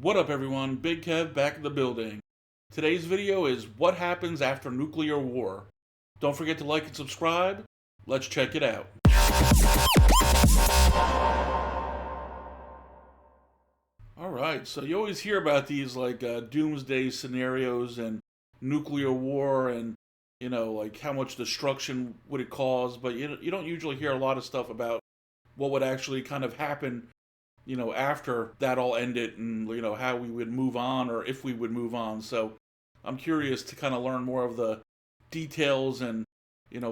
What up everyone, Big Kev back in the building. Today's video is what happens after nuclear war. Don't forget to like and subscribe. Let's check it out. Alright, so you always hear about these doomsday scenarios and nuclear war and like how much destruction would it cause, but you don't usually hear a lot of stuff about what would actually kind of happen after that all ended and, how we would move on or if we would move on. So I'm curious to kind of learn more of the details and,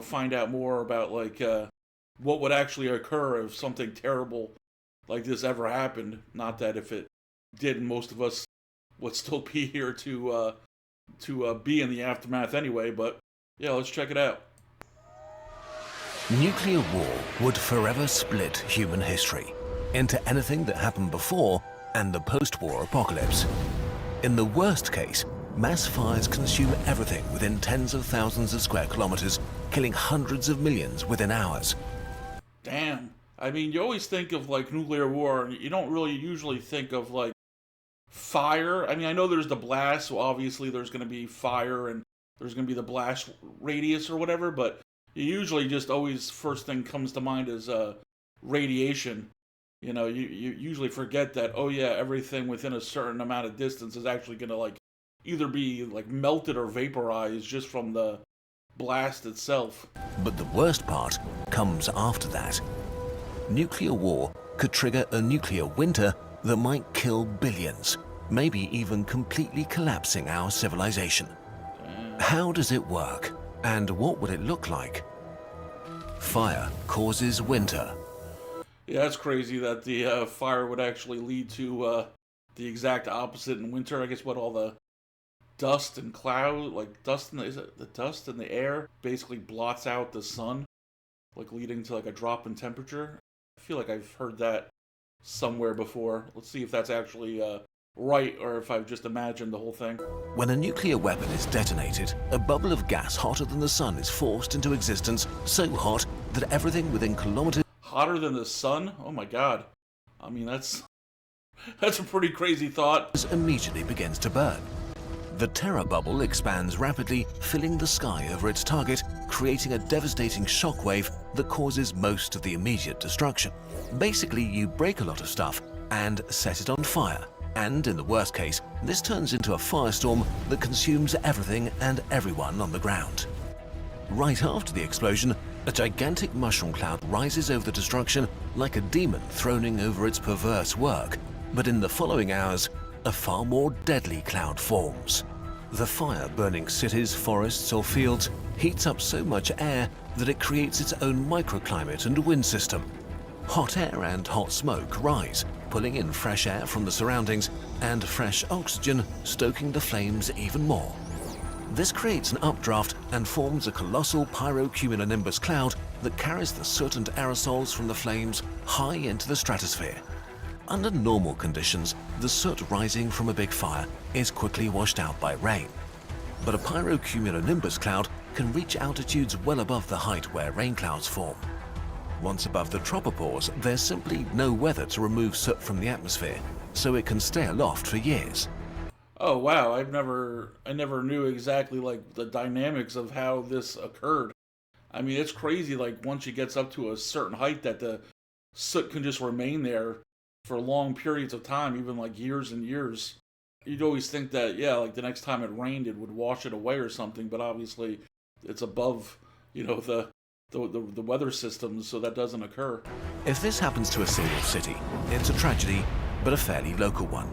find out more about, what would actually occur if something terrible like this ever happened. Not that if it did, most of us would still be here to be in the aftermath anyway, but yeah, let's check it out. Nuclear war would forever split human history into anything that happened before and the post-war apocalypse. In the worst case, mass fires consume everything within tens of thousands of square kilometers, killing hundreds of millions within hours. Damn. I mean, you always think of nuclear war, and you don't really usually think of fire. I mean, I know there's the blast, so obviously there's going to be fire and there's going to be the blast radius or whatever, but you usually just always first thing comes to mind is radiation. You usually forget that, oh yeah, everything within a certain amount of distance is actually going to either be melted or vaporized just from the blast itself. But the worst part comes after that. Nuclear war could trigger a nuclear winter that might kill billions, maybe even completely collapsing our civilization. How does it work? And what would it look like? Fire causes winter. Yeah, that's crazy that the fire would actually lead to the exact opposite in winter. I guess what all the dust and cloud, is it the dust in the air basically blots out the sun, leading to a drop in temperature. I feel like I've heard that somewhere before. Let's see if that's actually right or if I've just imagined the whole thing. When a nuclear weapon is detonated, a bubble of gas hotter than the sun is forced into existence, so hot that everything within kilometers... Hotter than the sun? Oh my god. I mean, that's a pretty crazy thought. ...immediately begins to burn. The terror bubble expands rapidly, filling the sky over its target, creating a devastating shockwave that causes most of the immediate destruction. Basically, you break a lot of stuff and set it on fire. And in the worst case, this turns into a firestorm that consumes everything and everyone on the ground. Right after the explosion, a gigantic mushroom cloud rises over the destruction like a demon throning over its perverse work. But in the following hours, a far more deadly cloud forms. The fire burning cities, forests or fields heats up so much air that it creates its own microclimate and wind system. Hot air and hot smoke rise, pulling in fresh air from the surroundings and fresh oxygen, stoking the flames even more. This creates an updraft and forms a colossal pyrocumulonimbus cloud that carries the soot and aerosols from the flames high into the stratosphere. Under normal conditions, the soot rising from a big fire is quickly washed out by rain. But a pyrocumulonimbus cloud can reach altitudes well above the height where rain clouds form. Once above the tropopause, there's simply no weather to remove soot from the atmosphere, so it can stay aloft for years. Oh wow, I never knew exactly the dynamics of how this occurred. I mean, it's crazy once it gets up to a certain height that the soot can just remain there for long periods of time, even years and years. You'd always think that, yeah, the next time it rained, it would wash it away or something, but obviously it's above, the weather systems, so that doesn't occur. If this happens to a single city, it's a tragedy, but a fairly local one.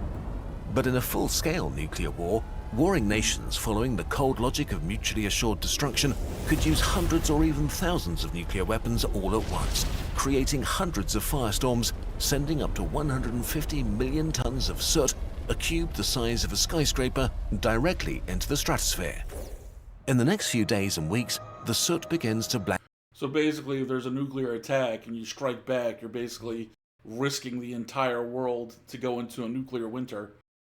But in a full-scale nuclear war, warring nations following the cold logic of mutually assured destruction could use hundreds or even thousands of nuclear weapons all at once, creating hundreds of firestorms, sending up to 150 million tons of soot, a cube the size of a skyscraper, directly into the stratosphere. In the next few days and weeks, the soot begins to black. So basically, if there's a nuclear attack and you strike back, you're basically risking the entire world to go into a nuclear winter.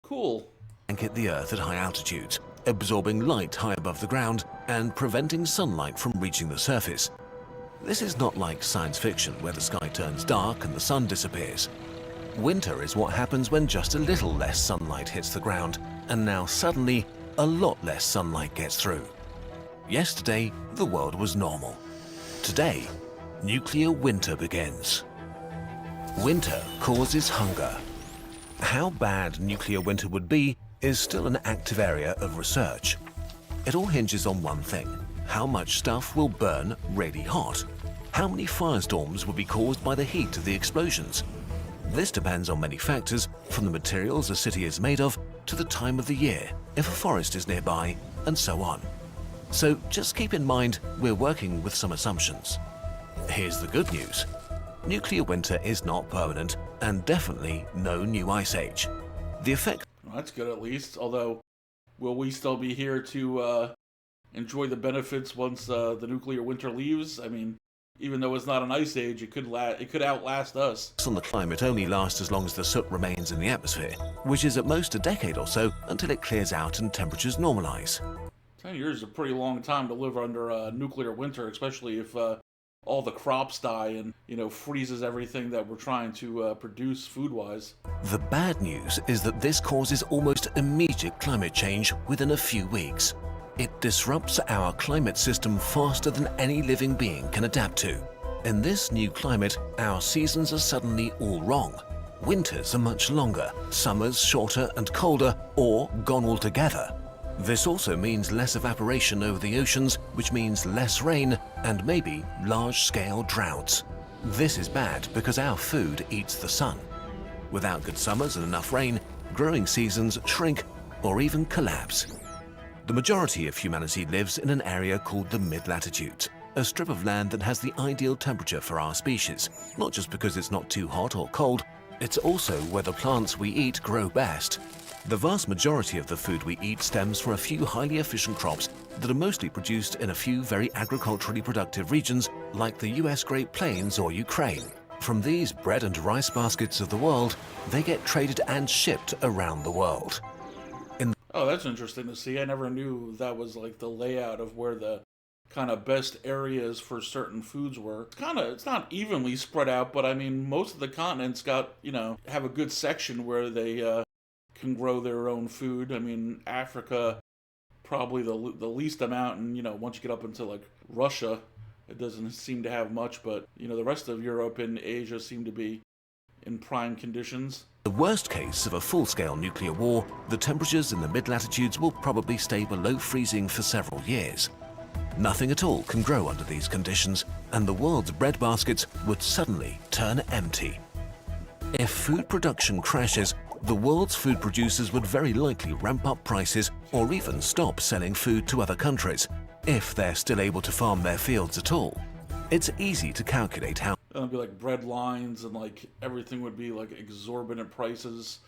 Cool. Blanket the Earth at high altitudes, absorbing light high above the ground and preventing sunlight from reaching the surface. This is not like science fiction where the sky turns dark and the sun disappears. Winter is what happens when just a little less sunlight hits the ground, and now suddenly a lot less sunlight gets through. Yesterday, the world was normal. Today, nuclear winter begins. Winter causes hunger. How bad nuclear winter would be is still an active area of research. It all hinges on one thing: how much stuff will burn really hot? How many firestorms will be caused by the heat of the explosions? This depends on many factors, from the materials a city is made of, to the time of the year, if a forest is nearby, and so on. So just keep in mind we're working with some assumptions. Here's the good news. Nuclear winter is not permanent, and definitely no new ice age. The effect... Well, that's good at least, although will we still be here to enjoy the benefits once the nuclear winter leaves? I mean, even though it's not an ice age, it could outlast us. On the climate only lasts as long as the soot remains in the atmosphere, which is at most a decade or so until it clears out and temperatures normalize. 10 years is a pretty long time to live under a nuclear winter, especially if all the crops die and, freezes everything that we're trying to produce food-wise. The bad news is that this causes almost immediate climate change within a few weeks. It disrupts our climate system faster than any living being can adapt to. In this new climate, our seasons are suddenly all wrong. Winters are much longer, summers shorter and colder, or gone altogether. This also means less evaporation over the oceans, which means less rain and maybe large-scale droughts. This is bad because our food eats the sun. Without good summers and enough rain, growing seasons shrink or even collapse. The majority of humanity lives in an area called the mid-latitudes, a strip of land that has the ideal temperature for our species, not just because it's not too hot or cold, it's also where the plants we eat grow best. The vast majority of the food we eat stems from a few highly efficient crops that are mostly produced in a few very agriculturally productive regions like the US Great Plains or Ukraine. From these bread and rice baskets of the world, they get traded and shipped around the world. Oh, that's interesting to see. I never knew that was like the layout of where the kind of best areas for certain foods were. It's not evenly spread out, but I mean, most of the continents got, have a good section where they can grow their own food. I mean, Africa, probably the least amount, and, once you get up into like Russia, it doesn't seem to have much, but, the rest of Europe and Asia seem to be in prime conditions. The worst case of a full-scale nuclear war, the temperatures in the mid-latitudes will probably stay below freezing for several years. Nothing at all can grow under these conditions, and the world's bread baskets would suddenly turn empty. If food production crashes, the world's food producers would very likely ramp up prices or even stop selling food to other countries, if they're still able to farm their fields at all. It's easy to calculate how It'd be like bread lines and like everything would be like exorbitant prices.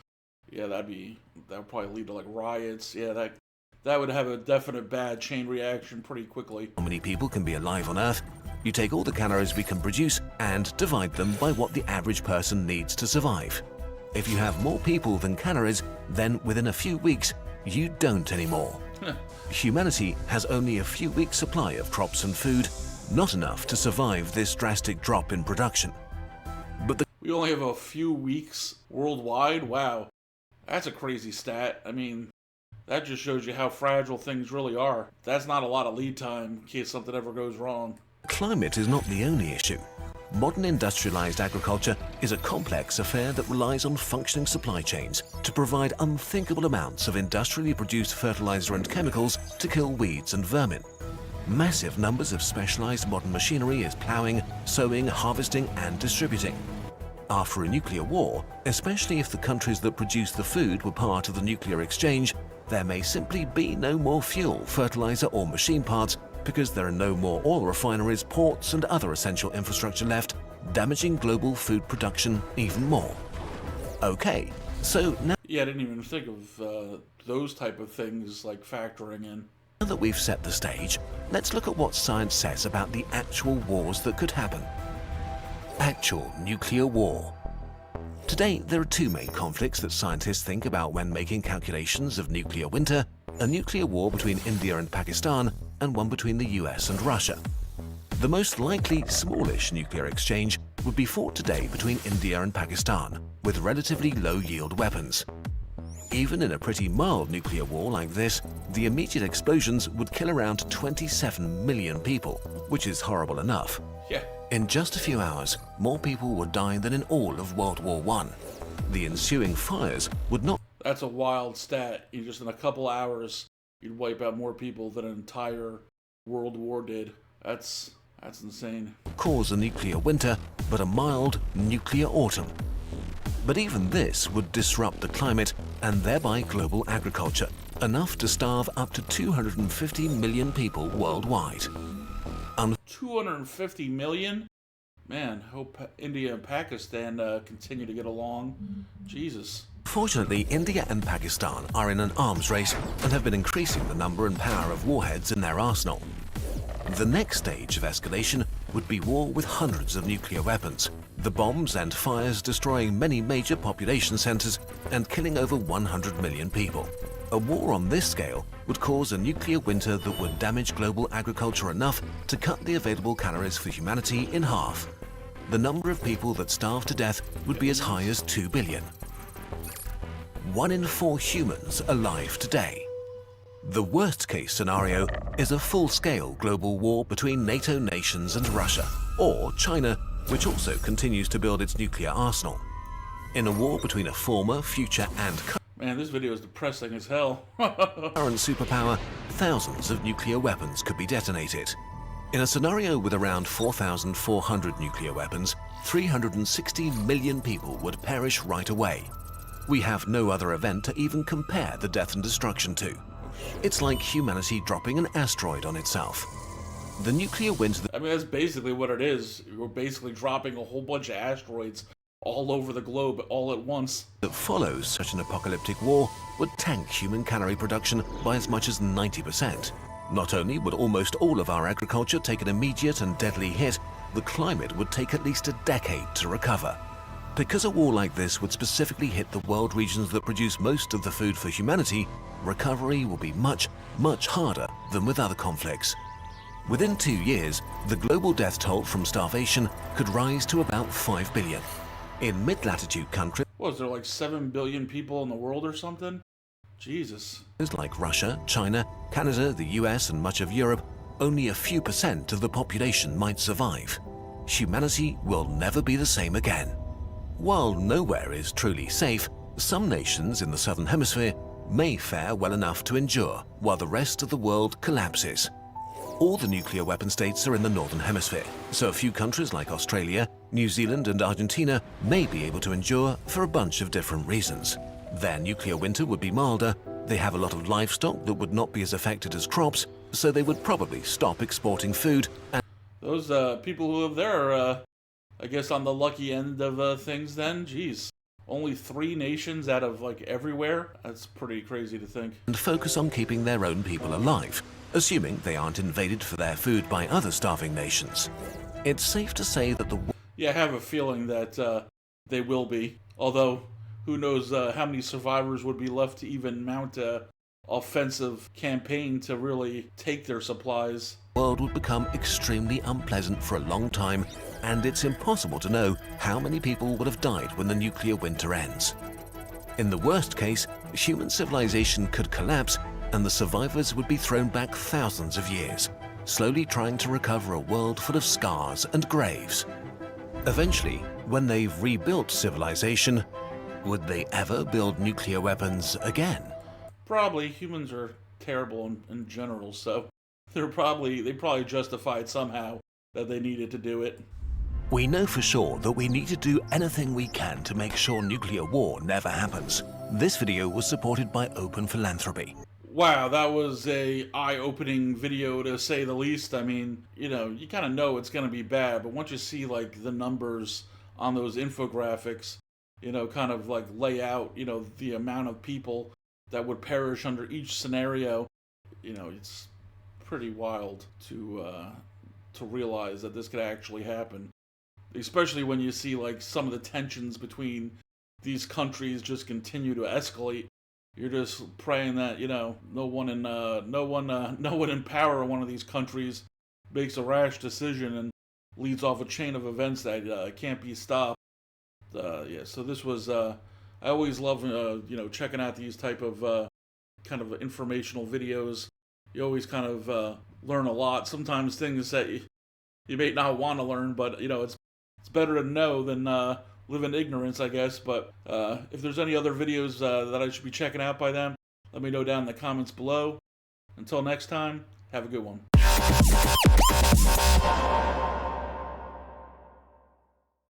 Yeah, that would probably lead to like riots. Yeah, that would have a definite bad chain reaction pretty quickly. How many people can be alive on Earth? You take all the calories we can produce and divide them by what the average person needs to survive. If you have more people than calories, then within a few weeks, you don't anymore. Humanity has only a few weeks' supply of crops and food, not enough to survive this drastic drop in production. But we only have a few weeks worldwide? Wow. That's a crazy stat. I mean, that just shows you how fragile things really are. That's not a lot of lead time in case something ever goes wrong. Climate is not the only issue. Modern industrialized agriculture is a complex affair that relies on functioning supply chains to provide unthinkable amounts of industrially produced fertilizer and chemicals to kill weeds and vermin. Massive numbers of specialized modern machinery is plowing, sowing, harvesting, and distributing. After a nuclear war, especially if the countries that produce the food were part of the nuclear exchange, there may simply be no more fuel, fertilizer, or machine parts because there are no more oil refineries, ports, and other essential infrastructure left, damaging global food production even more. Okay, so now... Yeah, I didn't even think of those type of things like factoring in. Now that we've set the stage, let's look at what science says about the actual wars that could happen. Actual nuclear war. Today, there are two main conflicts that scientists think about when making calculations of nuclear winter: a nuclear war between India and Pakistan, and one between the US and Russia. The most likely smallish nuclear exchange would be fought today between India and Pakistan with relatively low-yield weapons. Even in a pretty mild nuclear war like this, the immediate explosions would kill around 27 million people, which is horrible enough. Yeah. In just a few hours, more people would die than in all of World War I. The ensuing fires would not— That's a wild stat. You just in a couple hours, you'd wipe out more people than an entire World War did. That's insane. cause a nuclear winter, but a mild nuclear autumn. But even this would disrupt the climate and thereby global agriculture, enough to starve up to 250 million people worldwide. 250 million? Man, hope India and Pakistan continue to get along. Jesus. Fortunately, India and Pakistan are in an arms race and have been increasing the number and power of warheads in their arsenal. The next stage of escalation would be war with hundreds of nuclear weapons, the bombs and fires destroying many major population centers and killing over 100 million people. A war on this scale would cause a nuclear winter that would damage global agriculture enough to cut the available calories for humanity in half. The number of people that starve to death would be as high as 2 billion. 1 in 4 humans alive today. The worst-case scenario is a full-scale global war between NATO nations and Russia, or China, which also continues to build its nuclear arsenal. In a war between a former, future, and Man, this video is depressing as hell. current superpower, thousands of nuclear weapons could be detonated. In a scenario with around 4,400 nuclear weapons, 360 million people would perish right away. We have no other event to even compare the death and destruction to. It's like humanity dropping an asteroid on itself. The nuclear winter I mean, that's basically what it is. We're basically dropping a whole bunch of asteroids all over the globe all at once. that follows such an apocalyptic war would tank human calorie production by as much as 90%. Not only would almost all of our agriculture take an immediate and deadly hit, the climate would take at least a decade to recover. Because a war like this would specifically hit the world regions that produce most of the food for humanity, recovery will be much, much harder than with other conflicts. Within 2 years, the global death toll from starvation could rise to about 5 billion. In mid-latitude countries What, is there like 7 billion people in the world or something? Jesus. like Russia, China, Canada, the US, and much of Europe, only a few % of the population might survive. Humanity will never be the same again. While nowhere is truly safe, some nations in the Southern Hemisphere may fare well enough to endure while the rest of the world collapses. All the nuclear weapon states are in the Northern Hemisphere, so a few countries like Australia, New Zealand, and Argentina may be able to endure for a bunch of different reasons. Their nuclear winter would be milder, they have a lot of livestock that would not be as affected as crops, so they would probably stop exporting food, and Those people who live there are, I guess, on the lucky end of things then. Jeez. Only 3 nations out of, like, everywhere? That's pretty crazy to think. focus on keeping their own people alive, assuming they aren't invaded for their food by other starving nations. It's safe to say that the Yeah, I have a feeling that they will be. Although, who knows how many survivors would be left to even mount a offensive campaign to really take their supplies. world would become extremely unpleasant for a long time, and it's impossible to know how many people would have died when the nuclear winter ends. In the worst case, human civilization could collapse and the survivors would be thrown back thousands of years, slowly trying to recover a world full of scars and graves. Eventually, when they've rebuilt civilization, would they ever build nuclear weapons again? Probably. Humans are terrible in general, so they probably justified somehow that they needed to do it. We know for sure that we need to do anything we can to make sure nuclear war never happens. This video was supported by Open Philanthropy. Wow, that was a eye-opening video to say the least. I mean, you kind of know it's going to be bad, but once you see, like, the numbers on those infographics, kind of, like, lay out, the amount of people that would perish under each scenario, it's pretty wild to realize that this could actually happen. Especially when you see, like, some of the tensions between these countries just continue to escalate. You're just praying that no one in power in one of these countries makes a rash decision and leads off a chain of events that can't be stopped. Yeah, so this was. I always love checking out these type of kind of informational videos. You always kind of learn a lot. Sometimes things that you may not want to learn, but it's better to know than live in ignorance, I guess. But if there's any other videos that I should be checking out by them, let me know down in the comments below. Until next time, have a good one.